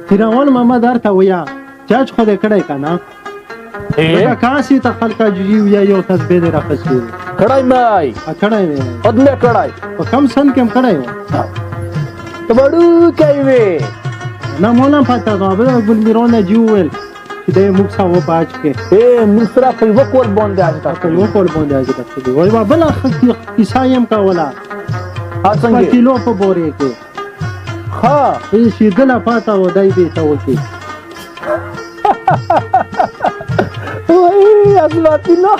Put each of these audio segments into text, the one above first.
تیراول ماما درته ویا چاچ خو دې کړی که نه لکه کاسې ته خلک عجیب یا یو تسبیح دې راخیستې وي کړی مې کړی دی خود مې کړی په کم سن کې هم کړی و ته وړوکی وې نه مو نه پته ده بل ګلمیرو نه جي وویل چې دی موږ سره وپاچ کې موږ سره په یوه کور باندې اجده په یوه کور باندې اجده کړي وایي با بله کیسه یې هم کوله څنګه کیلو په بورې کې ښه شیدله پاته و دی دې ته وکړي وای اسماتیلو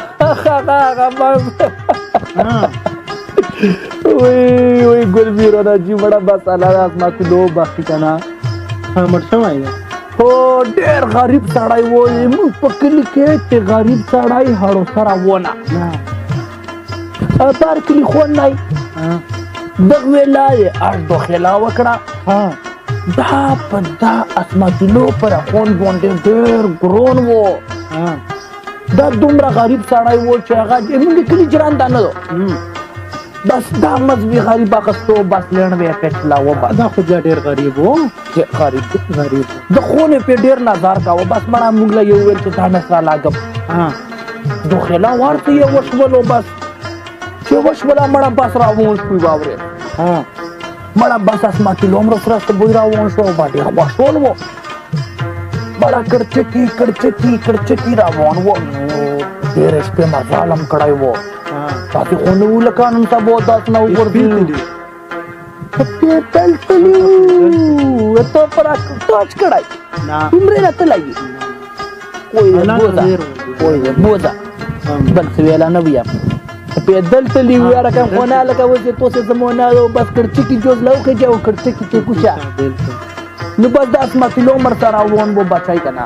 وای ګلمیرو نه جي مړه بس الله د اسماتیلو بخښي که نه مړ شوی دی هو ډېر غریب سړی و موږ په کلي کې چې غریب سړی هړو سره ونه بار کلي خوندی دغه ویلا یې اړدو خلا وکړه دا په دا اسماتیلو پر اخون باندې ډېر ګرون و دا دومره غریب سړی و چې هغه زموږ کلي جران دا نه بس دا مذهبي غریب اخستو بس لڼ وی پېچلا و بس دا خو بیا ډېر غریب و غریب د خونې پې ډېر نظر کاوه بس مړه موږ له یو ویل چې دا مې سره لاګم دوخېلا ورته یې وشولو بس چې وشوله مړه بس راوون شوي واورېد مړه بس اسماتیلو هم راسره بوی راوون شو با ډېر خوشحال و مړه کړچکي روان و ډېرې شپې مزال هم کړی و تاسې خو نه وو لکه نن سبا داسې نه وګرځېدلي ته پر ټاچ کړی دومرې نه تللی بوځه بل څه ویله نه ویم پیدل تللی وو یاره کم خو نه لکه اوس یې توسې زمونه بس کړچکي جوز له وخېجه او کړچکي کې کوشه نو بس د اسماتیلو عمر سره روان و بچی که نه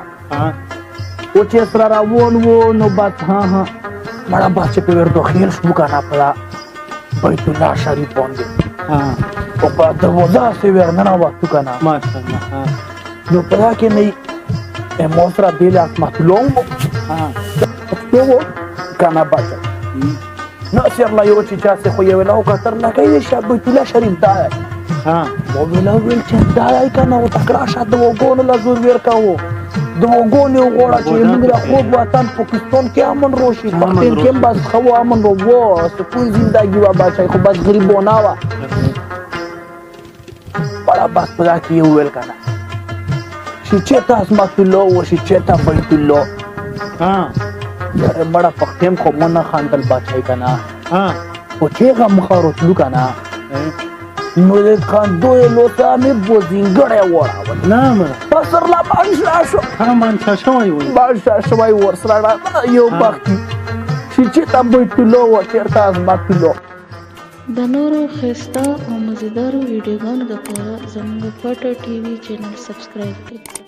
و چې سره روان و نو بس مړه بس چې په وردوخیل شو که نه په بیت الله شریف باندې او په دروازه هسې ورننوتو که نه نو په دا کې نه مو سره بېل اسماتیلو هم و که نه بچه نه سیرله یو چې چاسې خو یې ویله وکتل لکه یې شه بیت الله شریف دا دی ما ویل چې دا دی که نه و تکړه شه د وګونو له زور ویر کوو د وګونو یې وغواړه چې موږ د خوږ وطن پاکستان کې امن روشي پښتین کې هم بس ښه و امن رو و سکون زندګي وه بچی خو بس غریبونه وه بړه بس په دا کې یې وویل که نه چې چېرته اسماتیلو و چې چېرته بیت الله یاره مړه پښتیم خو مو نه خندل بچی که نه خو چې هغه مخه راتلو که نه نو د خندو یې لوته مې بوزینګړی وراول نه مړه په سرله منشا شو منشا شوی وي منشا شوی ورسره یو بختي چې چېرته بیت الله و چېرته اسماتیلو د نورو ښایسته او مزیدارو ویډیوګانو لپاره زموږ پټه ټي وي چینل سبسکرایب کړئ.